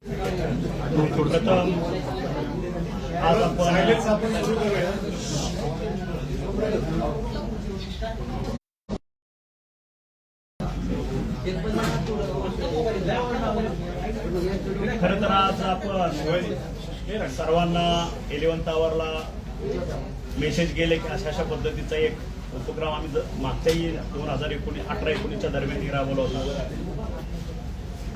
प्रथम आज आपण सुरू करूया. खरं तर आज आपण सर्वांना 11th आवरला मेसेज गेले की अशा पद्धतीचा एक उपक्रम आम्ही मागच्याही 2018-19च्या दरम्यान राबवला होता.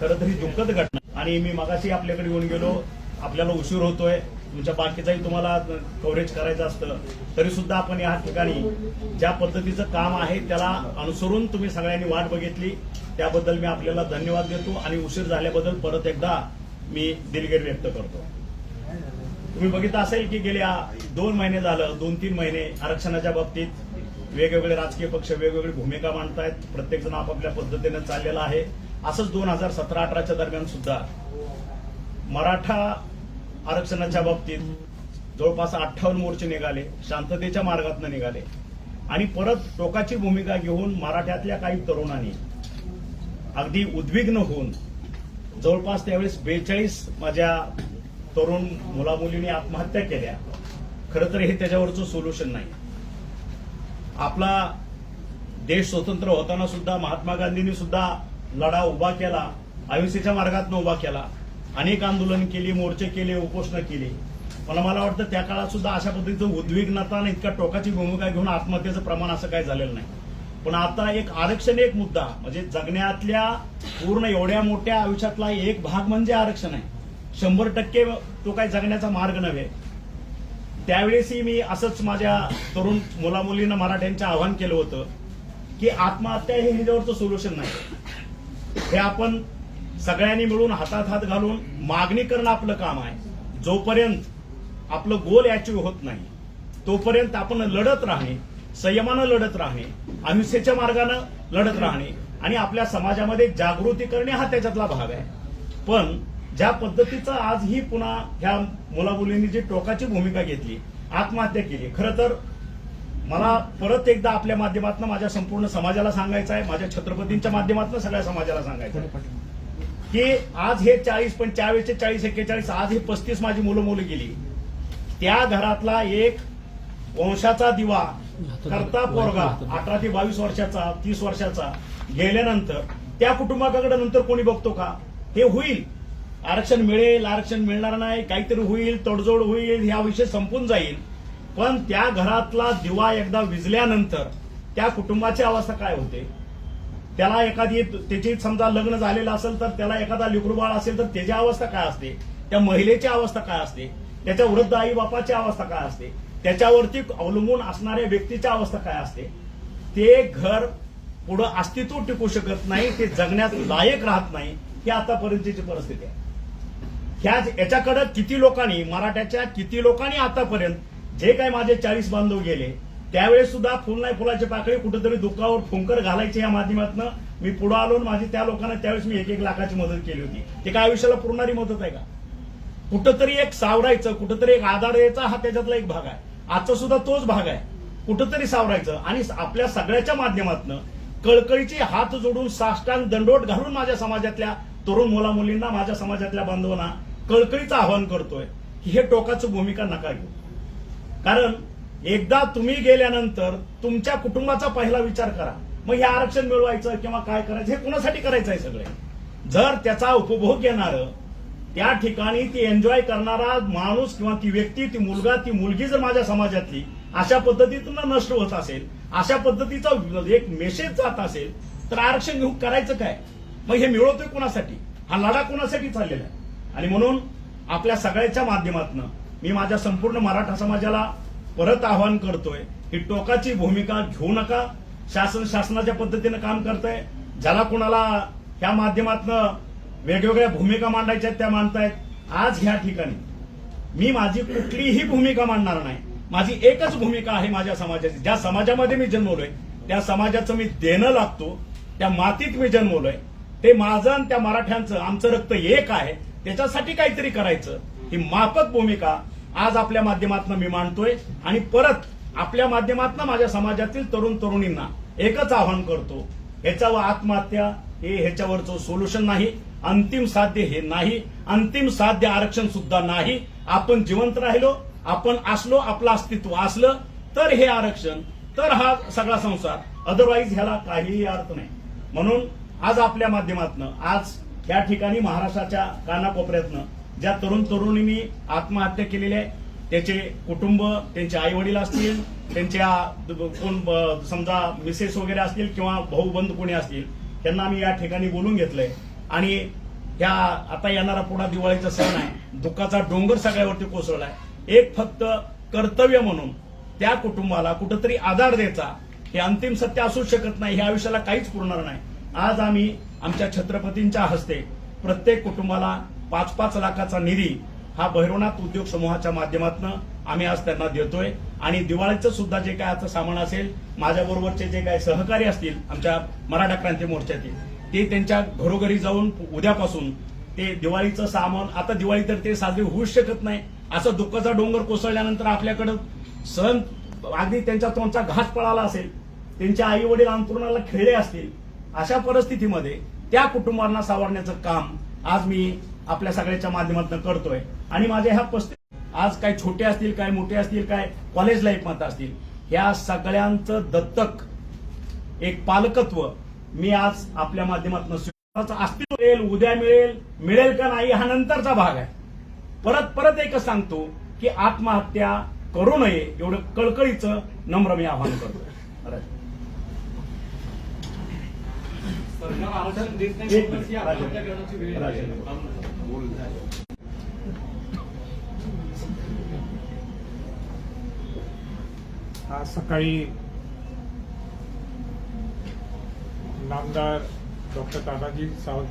खरं तर ही दुःखद घटना आणि मी मगाशी आपल्याकडे येऊन गेलो. आपल्याला उशीर होतोय, तुमच्या बाकीचाही तुम्हाला कव्हरेज करायचं असतं, तरी सुद्धा आपण या ठिकाणी ज्या पद्धतीचं काम आहे त्याला अनुसरून तुम्ही सगळ्यांनी वाट बघितली, त्याबद्दल मी आपल्याला धन्यवाद देतो आणि उशीर झाल्याबद्दल परत एकदा मी दिलगिरी व्यक्त करतो. तुम्ही बघितलं असेल की गेल्या 2 महिने झालं, 2-3 महिने आरक्षणाच्या बाबतीत वेगवेगळे राजकीय पक्ष वेगवेगळी भूमिका मांडतायत. प्रत्येक जण आपापल्या पद्धतीने चाललेला आहे. असंच 2017-18च्या दरम्यान सुद्धा मराठा आरक्षणाच्या बाबतीत जवळपास 58 मोर्चे निघाले, शांततेच्या मार्गातून निघाले आणि परत टोकाची भूमिका घेऊन मराठ्यातल्या काही तरुणांनी अगदी उद्विग्न होऊन जवळपास त्यावेळेस 42 माझ्या तरुण मुलामुलींनी आत्महत्या केल्या. खरं तर हे त्याच्यावरचं सोल्युशन नाही. आपला देश स्वतंत्र होताना सुद्धा महात्मा गांधींनी सुद्धा लढा उभा केला, अहिंसेच्या मार्गातून उभा केला, अनेक आंदोलन केली, मोर्चे केले, उपोषण केली. मला वाटतं त्या काळात सुद्धा अशा पद्धतीचं उद्विग्नता आणि इतक्या टोकाची भूमिका घेऊन आत्महत्येचं प्रमाण असं काही झालेलं नाही. पण आता एक आरक्षण एक मुद्दा म्हणजे जगण्यातल्या पूर्ण एवढ्या मोठ्या आयुष्यातला एक भाग म्हणजे आरक्षण आहे. 100% तो काही जगण्याचा मार्ग नव्हे. त्यावेळेसही मी असंच माझ्या तरुण मुलामुलींना मराठ्यांचं आवाहन केलं होतं की आत्महत्या हे ह्याच्यावरचं सोल्युशन नाही. हे आपण सगळ्यांनी मिळून हातात हात घालून मागणी करणं आपलं काम आहे. जोपर्यंत आपलं गोल अचीव्ह होत नाही तोपर्यंत आपण लढत राहणे, संयमानं लढत राहणे, अहिंसेच्या मार्गानं लढत राहणे आणि आपल्या समाजामध्ये जागृती करणे हा त्याच्यातला भाग आहे. पण ज्या पद्धतीचं आजही पुन्हा ह्या मुलामुलींनी जी टोकाची भूमिका घेतली, आत्महत्या केली, खरं तर मला परत एकदा आपल्या माध्यमातून माझ्या संपूर्ण समाजाला सांगायचं आहे, माझ्या छत्रपतींच्या माध्यमातून सगळ्या समाजाला सांगायचं आहे की आज हे 40 पण त्यावेळेचे 40-41 आज हे 35 माझी मुलं गेली. त्या घरातला एक वंशाचा दिवा करता पोरगा 18 ते 22 वर्षाचा 30 वर्षाचा गेल्यानंतर त्या कुटुंबाकडे नंतर कोणी बघतो का? हे होईल, आरक्षण मिळेल, आरक्षण मिळणार नाही, काहीतरी होईल, तडजोड होईल, हा विषय संपून जाईल. पण त्या घरातला दिवा एकदा विझल्यानंतर त्या कुटुंबाची अवस्था काय होते? त्याला एखादी त्याची समजा लग्न झालेलं असेल तर त्याला एखादा लेकरू बाळ असेल तर त्याची अवस्था काय असते? त्या महिलेची अवस्था काय असते? त्याच्या वृद्ध आई बापाची अवस्था काय असते? त्याच्यावरती अवलंबून असणाऱ्या व्यक्तीची अवस्था काय असते? ते घर पुढं अस्तित्व टिकू शकत नाही, ते जगण्यात लायक राहत नाही. ही आतापर्यंतची परिस्थिती आहे. याच्याकडे किती लोकांनी, मराठ्याच्या किती लोकांनी आतापर्यंत जे काही माझे 40 बांधव गेले त्यावेळेस सुद्धा फुल नाही फुलाची पाकळी कुठेतरी दुःखावर फुंकर घालायचे या माध्यमातून मी पुढे आलो. माझी त्या लोकांना त्यावेळेस मी 1-1 लाखाची मदत केली होती. ते काय आयुष्याला पुरणारी मदत आहे का? कुठंतरी एक सावरायचं, कुठंतरी एक आधार द्यायचा हा त्याच्यातला एक भाग आहे. आजचा सुद्धा तोच भाग आहे. कुठंतरी सावरायचं आणि आपल्या सगळ्याच्या माध्यमातून कळकळीचे हात जोडून साष्टांग दंडोट घालून माझ्या समाजातल्या तरुण मुला मुलींना, माझ्या समाजातल्या बांधवांना कळकळीचं आवाहन करतोय की हे टोकाचं भूमिका नका घेऊ. कारण एकदा तुम्ही गेल्यानंतर तुमच्या कुटुंबाचा पहिला विचार करा. मग हे आरक्षण मिळवायचं किंवा काय करायचं हे कुणासाठी करायचं आहे? सगळे जर त्याचा उपभोग घेणार, त्या ठिकाणी ती एन्जॉय करणारा माणूस किंवा ती व्यक्ती, ती मुलगा, ती मुलगी जर माझ्या समाजातली अशा पद्धतीतून नष्ट होत असेल, अशा पद्धतीचा एक मेसेज जात असेल तर आरक्षण घेऊन करायचं काय? मग हे मिळवतोय कुणासाठी? हा लढा कुणासाठी चाललेला आहे? आणि म्हणून आपल्या सगळ्याच्या माध्यमातून मी माझ्या संपूर्ण मराठा समाजाला परत आवाहन करतोय की टोकाची भूमिका घेऊ नका. शासनाच्या पद्धतीनं काम करतंय. ज्याला कुणाला ह्या माध्यमातून वेगवेगळ्या भूमिका मांडायच्या त्या मांडतायत. आज ह्या ठिकाणी मी माझी कुठलीही भूमिका मांडणार नाही. माझी एकच भूमिका आहे माझ्या समाजाची. ज्या समाजामध्ये मी जन्मलोय त्या समाजाचं मी देणं लागतो. त्या मातीत मी जन्मलोय. ते माझं आणि त्या मराठ्यांचं, आमचं रक्त एक आहे. त्याच्यासाठी काहीतरी करायचं, ही माफक भूमिका आज आपल्या माध्यमातून मी मांडतोय. आणि परत आपल्या माध्यमातून माझ्या समाजातील तरुण तरुणींना एकच आवाहन करतो, ह्याच्यावर आत्महत्या हे ह्याच्यावरचं सोल्युशन नाही. अंतिम साध्य हे नाही. अंतिम साध्य आरक्षण सुद्धा नाही. आपण जिवंत राहिलो, आपण असलो, आपलं अस्तित्व असलं तर हे आरक्षण, तर हा सगळा संसार. अदरवाईज ह्याला काहीही अर्थ नाही. म्हणून आज आपल्या माध्यमातून आज या ठिकाणी महाराष्ट्राच्या कानाकोपऱ्यातनं ज्या तरुण तरुणींनी आत्महत्या केलेल्या आहे, त्याचे कुटुंब, त्यांचे आई वडील असतील, त्यांच्या कोण समजा मिसेस वगैरे असतील किंवा भाऊ बंधू कोणी असतील, त्यांना आम्ही या ठिकाणी बोलून घेतलंय. आणि ह्या आता येणारा पुढा दिवाळीचा सण आहे, दुःखाचा डोंगर सगळ्यावरती कोसळलाय. एक फक्त कर्तव्य म्हणून त्या कुटुंबाला कुठंतरी आधार द्यायचा. हे अंतिम सत्य असू शकत नाही, ह्या आयुष्याला काहीच पुरणार नाही. आज आम्ही आमच्या छत्रपतींच्या हस्ते प्रत्येक कुटुंबाला 5-5 लाखाचा निधी हा भैरवनाथ उद्योग समूहाच्या माध्यमातून आम्ही आज त्यांना देतोय. आणि दिवाळीचं सुद्धा जे काय आता सामान असेल, माझ्याबरोबरचे जे काय सहकारी असतील आमच्या मराठा क्रांती मोर्चातील, ते त्यांच्या घरोघरी जाऊन उद्यापासून ते दिवाळीचं सामान, आता दिवाळी तर ते साजरी होऊच शकत नाही. असं दुःखाचा डोंगर कोसळल्यानंतर आपल्याकडं सण अगदी त्यांच्या तोंडचा घास पळाला असेल, त्यांच्या आई वडील अंतरुणाला खेळले असतील, अशा परिस्थितीमध्ये त्या कुटुंबांना सावरण्याचं काम आज मी आपल्या सगळ्याच्या माध्यमातून करतोय. आणि माझे ह्या 35 आज काय छोटे असतील, काय मोठे असतील, काय कॉलेज लाईफ मध्ये असतील, या सगळ्यांचं दत्तक एक पालकत्व मी आज आपल्या माध्यमातून अस्तित्व मिळेल, उद्या मिळेल का नाही हा नंतरचा भाग आहे. परत एकच सांगतो की आत्महत्या करू नये एवढं कळकळीचं नम्र मी आवाहन करतो. सरकार आरक्षण देत नाही म्हणूनच ही आत्महत्या करण्याची वेळ आहे. आज सकाळी नामदार डॉक्टर तानाजी सावंत